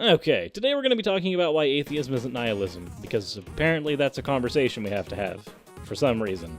Okay, today we're going to be talking about why atheism isn't nihilism, because apparently that's a conversation we have to have, for some reason.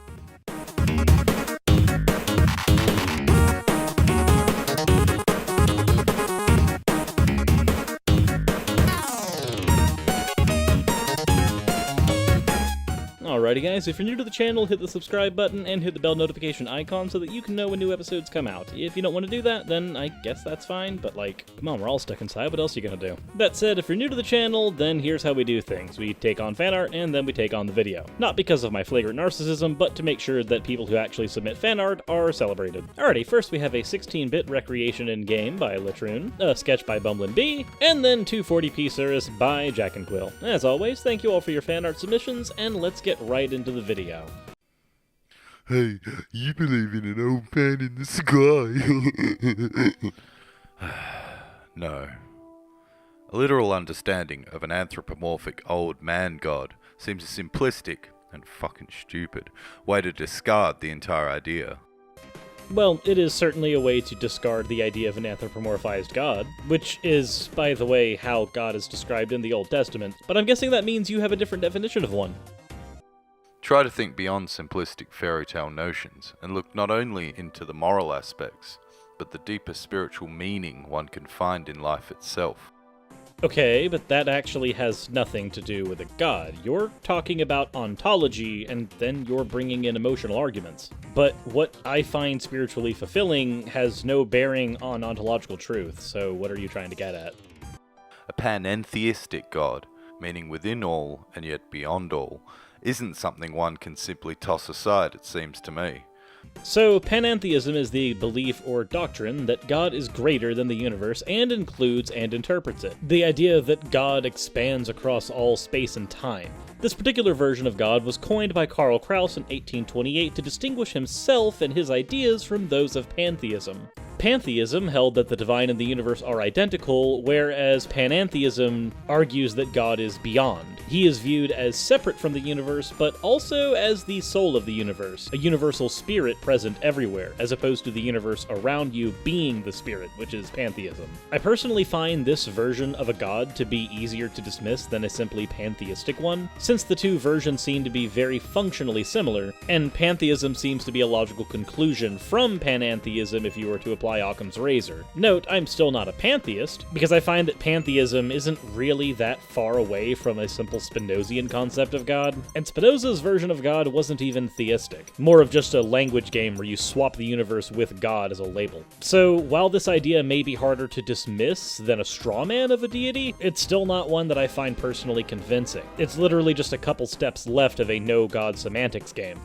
Alrighty guys, if you're new to the channel, hit the subscribe button and hit the bell notification icon so that you can know when new episodes come out. If you don't want to do that, then I guess that's fine, but like, come on, we're all stuck inside, what else are you gonna do? That said, if you're new to the channel, then here's how we do things. We take on fan art, and then we take on the video. Not because of my flagrant narcissism, but to make sure that people who actually submit fan art are celebrated. Alrighty, first we have a 16-bit recreation in-game by Latroon, a sketch by Bumblin' Bee, and then 240p Suris by Jack and Quill. As always, thank you all for your fan art submissions, and let's get right into the video. Hey, you believe in an old man in the sky? No. A literal understanding of an anthropomorphic old man god seems a simplistic and fucking stupid way to discard the entire idea. Well, it is certainly a way to discard the idea of an anthropomorphized god, which is, by the way, how God is described in the Old Testament, but I'm guessing that means you have a different definition of one. Try to think beyond simplistic fairy tale notions and look not only into the moral aspects, but the deeper spiritual meaning one can find in life itself. Okay, but that actually has nothing to do with a god. You're talking about ontology, and then you're bringing in emotional arguments. But what I find spiritually fulfilling has no bearing on ontological truth, so what are you trying to get at? A panentheistic god, meaning within all and yet beyond all, isn't something one can simply toss aside, it seems to me. So, panentheism is the belief or doctrine that God is greater than the universe and includes and interprets it. The idea that God expands across all space and time. This particular version of God was coined by Karl Kraus in 1828 to distinguish himself and his ideas from those of pantheism. Pantheism held that the divine and the universe are identical, whereas panentheism argues that God is beyond. He is viewed as separate from the universe, but also as the soul of the universe, a universal spirit present everywhere, as opposed to the universe around you being the spirit, which is pantheism. I personally find this version of a god to be easier to dismiss than a simply pantheistic one, since the two versions seem to be very functionally similar, and pantheism seems to be a logical conclusion from panentheism if you were to apply Occam's razor. Note, I'm still not a pantheist, because I find that pantheism isn't really that far away from a simple Spinozian concept of God, and Spinoza's version of God wasn't even theistic, more of just a language game where you swap the universe with God as a label. So, while this idea may be harder to dismiss than a straw man of a deity, it's still not one that I find personally convincing. It's literally just a couple steps left of a no-God semantics game.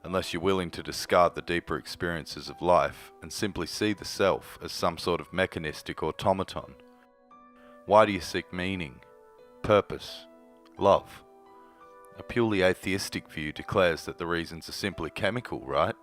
Unless you're willing to discard the deeper experiences of life and simply see the self as some sort of mechanistic automaton. Why do you seek meaning, purpose, love? A purely atheistic view declares that the reasons are simply chemical, right?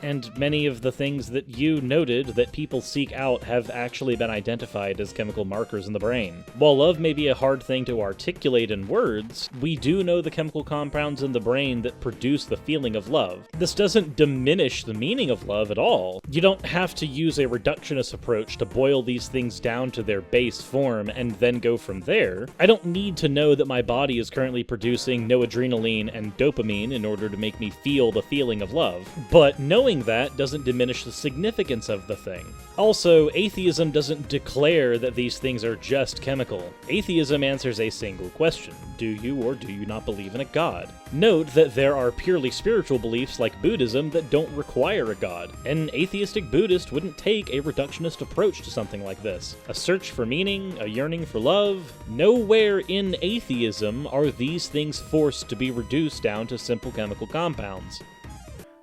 And many of the things that you noted that people seek out have actually been identified as chemical markers in the brain. While love may be a hard thing to articulate in words, we do know the chemical compounds in the brain that produce the feeling of love. This doesn't diminish the meaning of love at all. You don't have to use a reductionist approach to boil these things down to their base form and then go from there. I don't need to know that my body is currently producing noradrenaline and dopamine in order to make me feel the feeling of love. But knowing that doesn't diminish the significance of the thing. Also, atheism doesn't declare that these things are just chemical. Atheism answers a single question: do you or do you not believe in a god? Note that there are purely spiritual beliefs like Buddhism that don't require a god. An atheistic Buddhist wouldn't take a reductionist approach to something like this. A search for meaning, a yearning for love. Nowhere in atheism are these things forced to be reduced down to simple chemical compounds.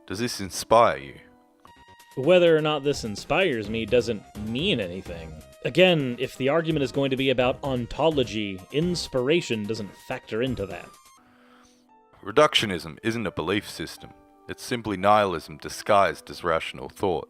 Does this inspire you? Whether or not this inspires me doesn't mean anything. Again, if the argument is going to be about ontology, inspiration doesn't factor into that. Reductionism isn't a belief system. It's simply nihilism disguised as rational thought.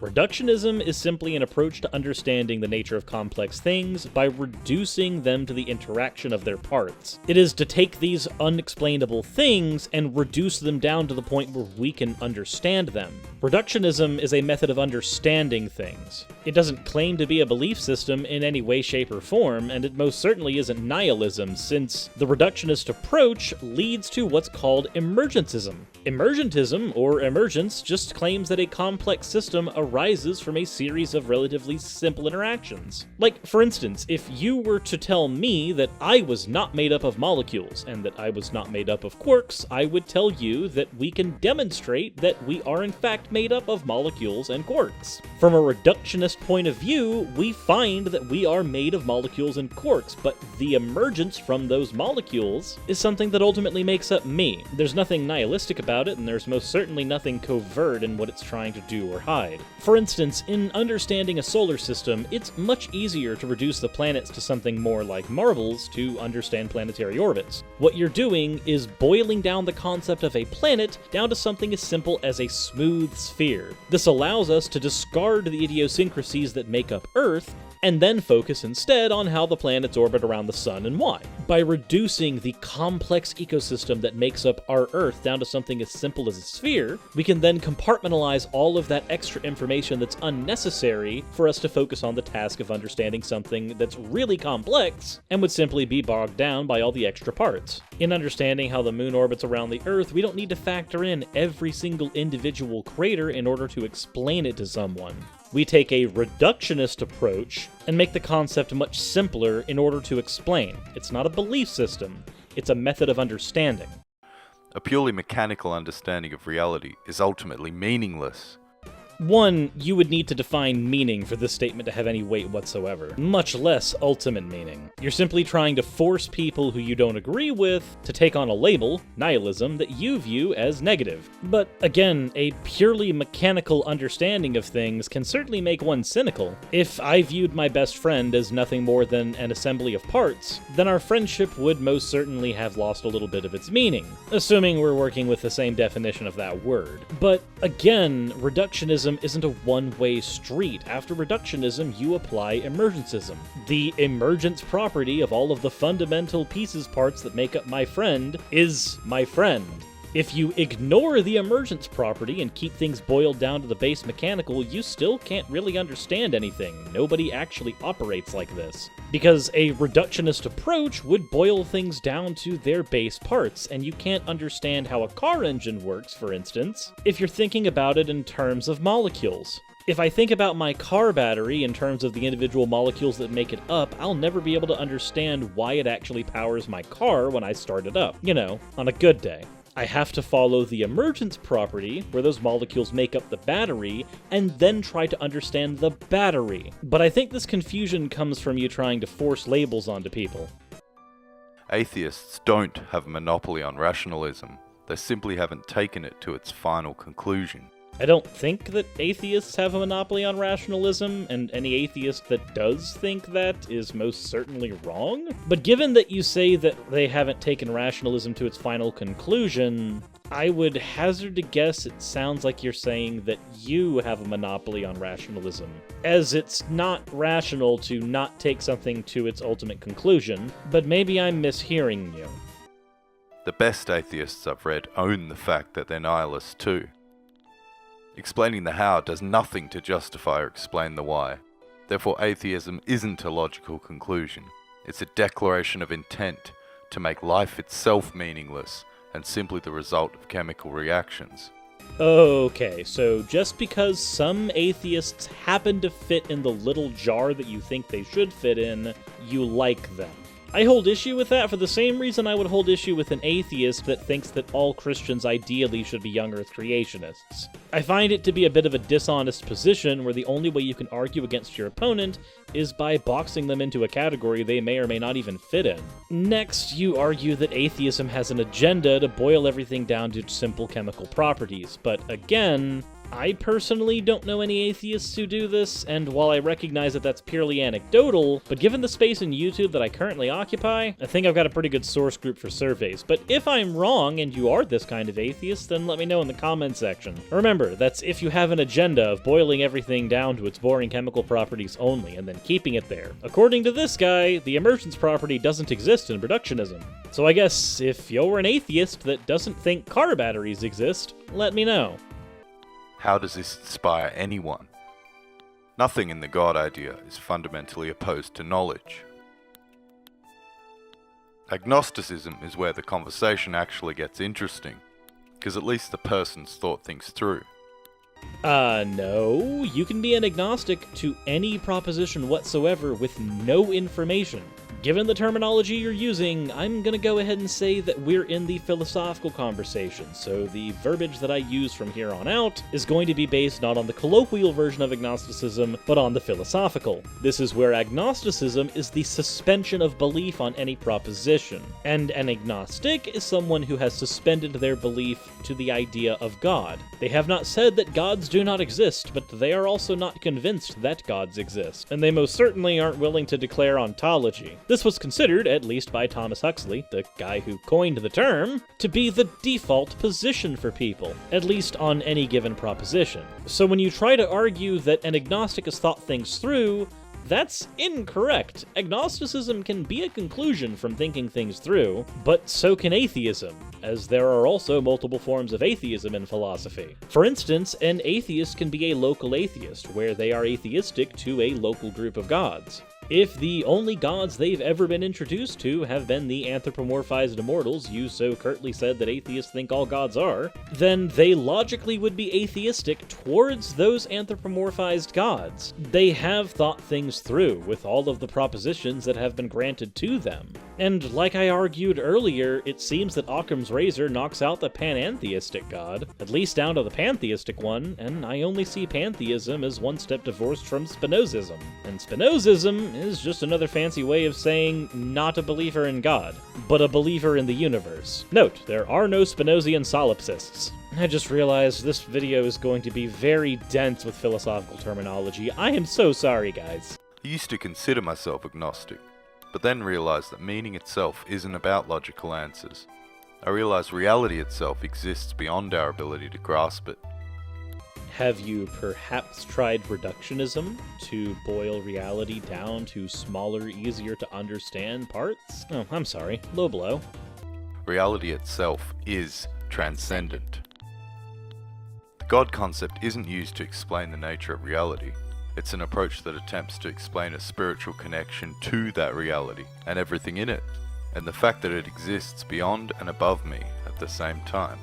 Reductionism is simply an approach to understanding the nature of complex things by reducing them to the interaction of their parts. It is to take these unexplainable things and reduce them down to the point where we can understand them. Reductionism is a method of understanding things. It doesn't claim to be a belief system in any way, shape, or form, and it most certainly isn't nihilism, since the reductionist approach leads to what's called emergentism. Emergentism, or emergence, just claims that a complex system arises from a series of relatively simple interactions. Like, for instance, if you were to tell me that I was not made up of molecules, and that I was not made up of quarks, I would tell you that we can demonstrate that we are in fact made up of molecules and quarks. From a reductionist point of view, we find that we are made of molecules and quarks, but the emergence from those molecules is something that ultimately makes up me. There's nothing nihilistic about it, and there's most certainly nothing covert in what it's trying to do or hide. For instance, in understanding a solar system, it's much easier to reduce the planets to something more like marbles to understand planetary orbits. What you're doing is boiling down the concept of a planet down to something as simple as a smooth sphere. This allows us to discard the idiosyncrasies that make up Earth, and then focus instead on how the planets orbit around the sun and why. By reducing the complex ecosystem that makes up our Earth down to something as simple as a sphere, we can then compartmentalize all of that extra information that's unnecessary for us to focus on the task of understanding something that's really complex and would simply be bogged down by all the extra parts. In understanding how the moon orbits around the Earth, we don't need to factor in every single individual crater in order to explain it to someone. We take a reductionist approach and make the concept much simpler in order to explain. It's not a belief system, it's a method of understanding. A purely mechanical understanding of reality is ultimately meaningless. One, you would need to define meaning for this statement to have any weight whatsoever, much less ultimate meaning. You're simply trying to force people who you don't agree with to take on a label, nihilism, that you view as negative. But again, a purely mechanical understanding of things can certainly make one cynical. If I viewed my best friend as nothing more than an assembly of parts, then our friendship would most certainly have lost a little bit of its meaning, assuming we're working with the same definition of that word. But again, reductionism isn't a one-way street. After reductionism, you apply emergencism. The emergence property of all of the fundamental pieces parts that make up my friend is my friend. If you ignore the emergence property and keep things boiled down to the base mechanical, you still can't really understand anything. Nobody actually operates like this. Because a reductionist approach would boil things down to their base parts, and you can't understand how a car engine works, for instance, if you're thinking about it in terms of molecules. If I think about my car battery in terms of the individual molecules that make it up, I'll never be able to understand why it actually powers my car when I start it up. You know, on a good day. I have to follow the emergence property, where those molecules make up the battery, and then try to understand the battery. But I think this confusion comes from you trying to force labels onto people. Atheists don't have a monopoly on rationalism. They simply haven't taken it to its final conclusion. I don't think that atheists have a monopoly on rationalism, and any atheist that does think that is most certainly wrong. But given that you say that they haven't taken rationalism to its final conclusion, I would hazard to guess it sounds like you're saying that you have a monopoly on rationalism, as it's not rational to not take something to its ultimate conclusion, but maybe I'm mishearing you. The best atheists I've read own the fact that they're nihilists too. Explaining the how does nothing to justify or explain the why. Therefore, atheism isn't a logical conclusion. It's a declaration of intent to make life itself meaningless and simply the result of chemical reactions. Okay, so just because some atheists happen to fit in the little jar that you think they should fit in, you like them. I hold issue with that for the same reason I would hold issue with an atheist that thinks that all Christians ideally should be young Earth creationists. I find it to be a bit of a dishonest position where the only way you can argue against your opponent is by boxing them into a category they may or may not even fit in. Next, you argue that atheism has an agenda to boil everything down to simple chemical properties, but again, I personally don't know any atheists who do this, and while I recognize that that's purely anecdotal, but given the space in YouTube that I currently occupy, I think I've got a pretty good source group for surveys. But if I'm wrong and you are this kind of atheist, then let me know in the comments section. Remember, that's if you have an agenda of boiling everything down to its boring chemical properties only, and then keeping it there. According to this guy, the emergence property doesn't exist in reductionism. So I guess if you're an atheist that doesn't think car batteries exist, let me know. How does this inspire anyone? Nothing in the God idea is fundamentally opposed to knowledge. Agnosticism is where the conversation actually gets interesting, because at least the person's thought things through. No. You can be an agnostic to any proposition whatsoever with no information. Given the terminology you're using, I'm gonna go ahead and say that we're in the philosophical conversation, so the verbiage that I use from here on out is going to be based not on the colloquial version of agnosticism, but on the philosophical. This is where agnosticism is the suspension of belief on any proposition, and an agnostic is someone who has suspended their belief to the idea of God. They have not said that gods do not exist, but they are also not convinced that gods exist, and they most certainly aren't willing to declare ontology. This was considered, at least by Thomas Huxley, the guy who coined the term, to be the default position for people, at least on any given proposition. So when you try to argue that an agnostic has thought things through, that's incorrect. Agnosticism can be a conclusion from thinking things through, but so can atheism, as there are also multiple forms of atheism in philosophy. For instance, an atheist can be a local atheist, where they are atheistic to a local group of gods. If the only gods they've ever been introduced to have been the anthropomorphized immortals you so curtly said that atheists think all gods are, then they logically would be atheistic towards those anthropomorphized gods. They have thought things through with all of the propositions that have been granted to them. And like I argued earlier, it seems that Occam's razor knocks out the panentheistic god, at least down to the pantheistic one, and I only see pantheism as one step divorced from Spinozism. And Spinozism is just another fancy way of saying not a believer in God, but a believer in the universe. Note, there are no Spinozian solipsists. I just realized this video is going to be very dense with philosophical terminology. I am so sorry, guys. I used to consider myself agnostic, but then realized that meaning itself isn't about logical answers. I realized reality itself exists beyond our ability to grasp it. Have you perhaps tried reductionism to boil reality down to smaller, easier to understand parts? Oh, I'm sorry. Low blow. Reality itself is transcendent. The God concept isn't used to explain the nature of reality. It's an approach that attempts to explain a spiritual connection to that reality and everything in it, and the fact that it exists beyond and above me at the same time.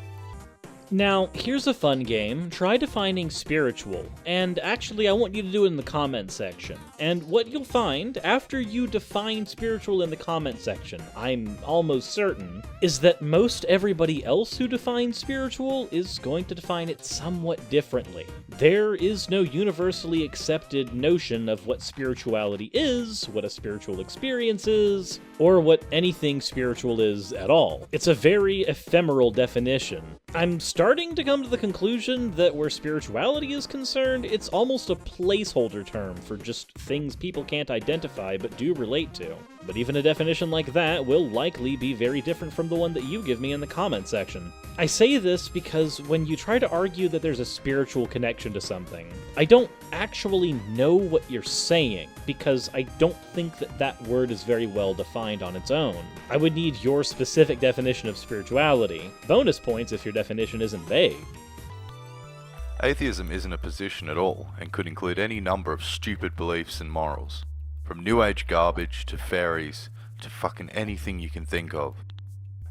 Now, here's a fun game. Try defining spiritual, and actually I want you to do it in the comment section. And what you'll find after you define spiritual in the comment section, I'm almost certain, is that most everybody else who defines spiritual is going to define it somewhat differently. There is no universally accepted notion of what spirituality is, what a spiritual experience is, or what anything spiritual is at all. It's a very ephemeral definition. I'm starting to come to the conclusion that where spirituality is concerned, it's almost a placeholder term for just things people can't identify but do relate to. But even a definition like that will likely be very different from the one that you give me in the comment section. I say this because when you try to argue that there's a spiritual connection to something, I don't actually know what you're saying, because I don't think that that word is very well defined on its own. I would need your specific definition of spirituality. Bonus points if your definition isn't vague. Atheism isn't a position at all, and could include any number of stupid beliefs and morals. From New Age garbage, to fairies, to fucking anything you can think of.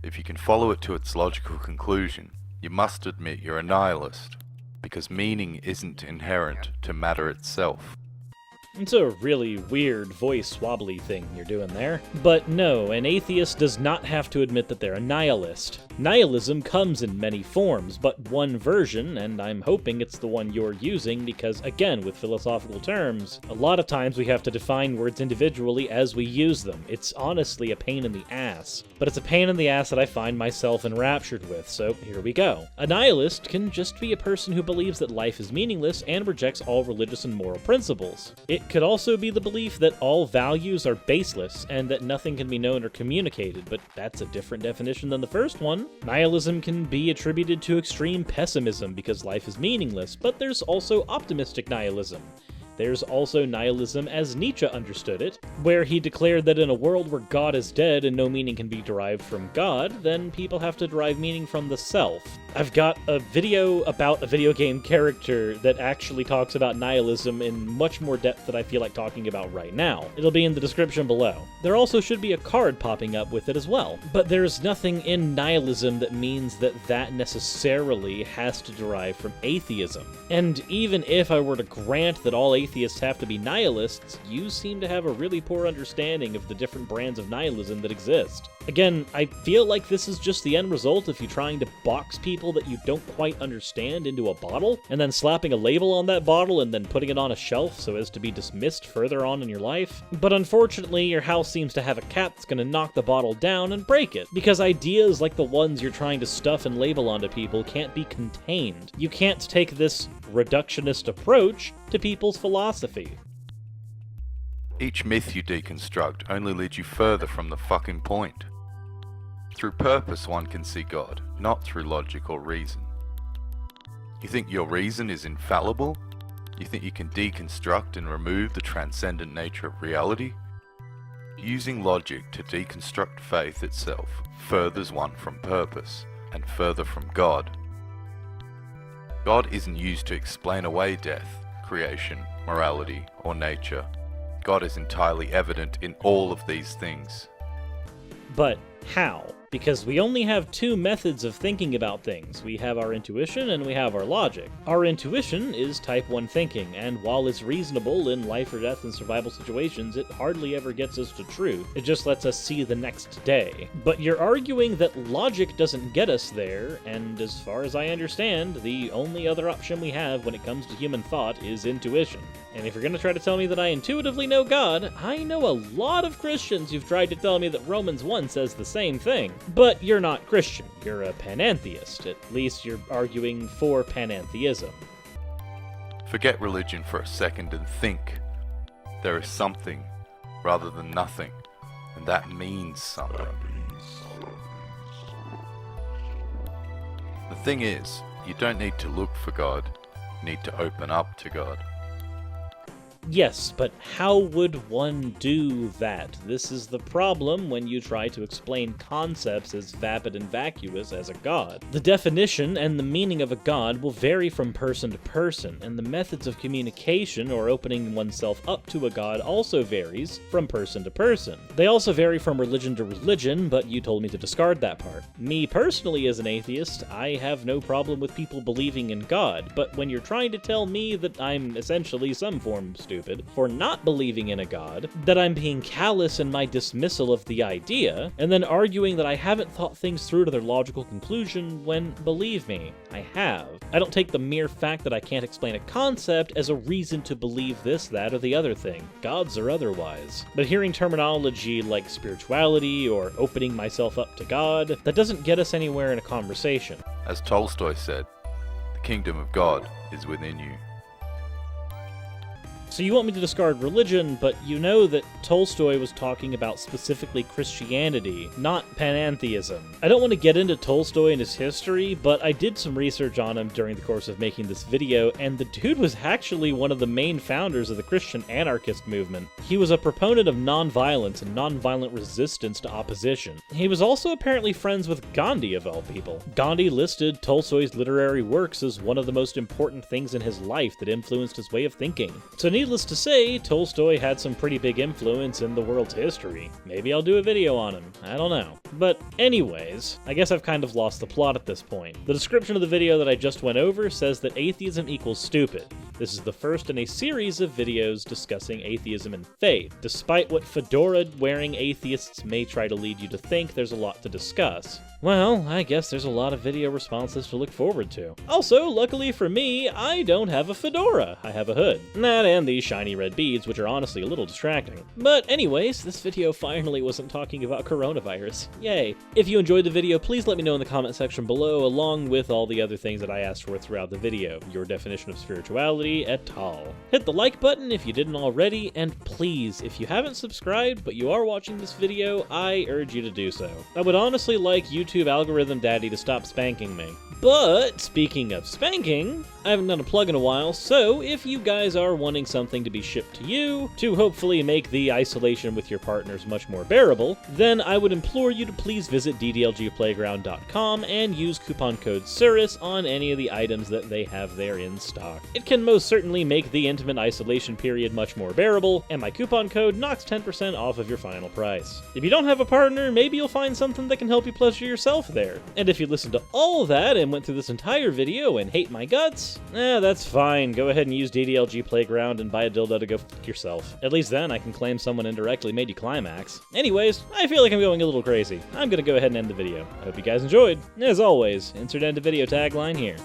If you can follow it to its logical conclusion, you must admit you're a nihilist, because meaning isn't inherent to matter itself. It's a really weird voice wobbly thing you're doing there. But no, an atheist does not have to admit that they're a nihilist. Nihilism comes in many forms, but one version, and I'm hoping it's the one you're using because, again, with philosophical terms, a lot of times we have to define words individually as we use them. It's honestly a pain in the ass. But it's a pain in the ass that I find myself enraptured with, so here we go. A nihilist can just be a person who believes that life is meaningless and rejects all religious and moral principles. It could also be the belief that all values are baseless and that nothing can be known or communicated, but that's a different definition than the first one. Nihilism can be attributed to extreme pessimism because life is meaningless, but there's also optimistic nihilism. There's also nihilism as Nietzsche understood it, where he declared that in a world where God is dead and no meaning can be derived from God, then people have to derive meaning from the self. I've got a video about a video game character that actually talks about nihilism in much more depth than I feel like talking about right now. It'll be in the description below. There also should be a card popping up with it as well. But there's nothing in nihilism that means that that necessarily has to derive from atheism. And even if I were to grant that all atheists have to be nihilists, you seem to have a really poor understanding of the different brands of nihilism that exist. Again, I feel like this is just the end result of you trying to box people that you don't quite understand into a bottle, and then slapping a label on that bottle and then putting it on a shelf so as to be dismissed further on in your life. But unfortunately, your house seems to have a cat that's gonna knock the bottle down and break it, because ideas like the ones you're trying to stuff and label onto people can't be contained. You can't take this reductionist approach to people's philosophy. Each myth you deconstruct only leads you further from the fucking point. Through purpose one can see God, not through logic or reason. You think your reason is infallible? You think you can deconstruct and remove the transcendent nature of reality? Using logic to deconstruct faith itself furthers one from purpose, and further from God. God isn't used to explain away death, creation, morality, or nature. God is entirely evident in all of these things. But how? Because we only have two methods of thinking about things. We have our intuition and we have our logic. Our intuition is type 1 thinking, and while it's reasonable in life or death and survival situations, it hardly ever gets us to truth. It just lets us see the next day. But you're arguing that logic doesn't get us there, and as far as I understand, the only other option we have when it comes to human thought is intuition. And if you're gonna try to tell me that I intuitively know God, I know a lot of Christians who've tried to tell me that Romans 1 says the same thing. But you're not Christian, you're a panentheist. At least you're arguing for panentheism. Forget religion for a second and think. There is something rather than nothing, and that means something. The thing is, you don't need to look for God, you need to open up to God. Yes, but how would one do that? This is the problem when you try to explain concepts as vapid and vacuous as a god. The definition and the meaning of a god will vary from person to person, and the methods of communication or opening oneself up to a god also varies from person to person. They also vary from religion to religion, but you told me to discard that part. Me personally, as an atheist, I have no problem with people believing in God, but when you're trying to tell me that I'm essentially some form of stupid for not believing in a god, that I'm being callous in my dismissal of the idea, and then arguing that I haven't thought things through to their logical conclusion when, believe me, I have. I don't take the mere fact that I can't explain a concept as a reason to believe this, that, or the other thing, gods or otherwise. But hearing terminology like spirituality or opening myself up to God, that doesn't get us anywhere in a conversation. As Tolstoy said, the kingdom of God is within you. So you want me to discard religion, but you know that Tolstoy was talking about specifically Christianity, not panentheism. I don't want to get into Tolstoy and his history, but I did some research on him during the course of making this video, and the dude was actually one of the main founders of the Christian anarchist movement. He was a proponent of nonviolence and nonviolent resistance to opposition. He was also apparently friends with Gandhi, of all people. Gandhi listed Tolstoy's literary works as one of the most important things in his life that influenced his way of thinking. So needless to say, Tolstoy had some pretty big influence in the world's history. Maybe I'll do a video on him, I don't know. But anyways, I guess I've kind of lost the plot at this point. The description of the video that I just went over says that atheism equals stupid. This is the first in a series of videos discussing atheism and faith. Despite what fedora-wearing atheists may try to lead you to think, there's a lot to discuss. Well, I guess there's a lot of video responses to look forward to. Also, luckily for me, I don't have a fedora. I have a hood. That and these shiny red beads, which are honestly a little distracting. But anyways, this video finally wasn't talking about coronavirus. Yay. If you enjoyed the video, please let me know in the comment section below, along with all the other things that I asked for throughout the video. Your definition of spirituality, et al. Hit the like button if you didn't already, and please, if you haven't subscribed but you are watching this video, I urge you to do so. I would honestly like YouTube algorithm daddy to stop spanking me. But, speaking of spanking, I haven't done a plug in a while, so if you guys are wanting something to be shipped to you, to hopefully make the isolation with your partners much more bearable, then I would implore you to please visit ddlgplayground.com and use coupon code Suris on any of the items that they have there in stock. It can most certainly make the intimate isolation period much more bearable, and my coupon code knocks 10% off of your final price. If you don't have a partner, maybe you'll find something that can help you pleasure yourself there. And if you listened to all that and went through this entire video and hate my guts, that's fine. Go ahead and use DDLG Playground and buy a dildo to go f*** yourself. At least then I can claim someone indirectly made you climax. Anyways, I feel like I'm going a little crazy. I'm gonna go ahead and end the video. I hope you guys enjoyed. As always, insert end of video tagline here.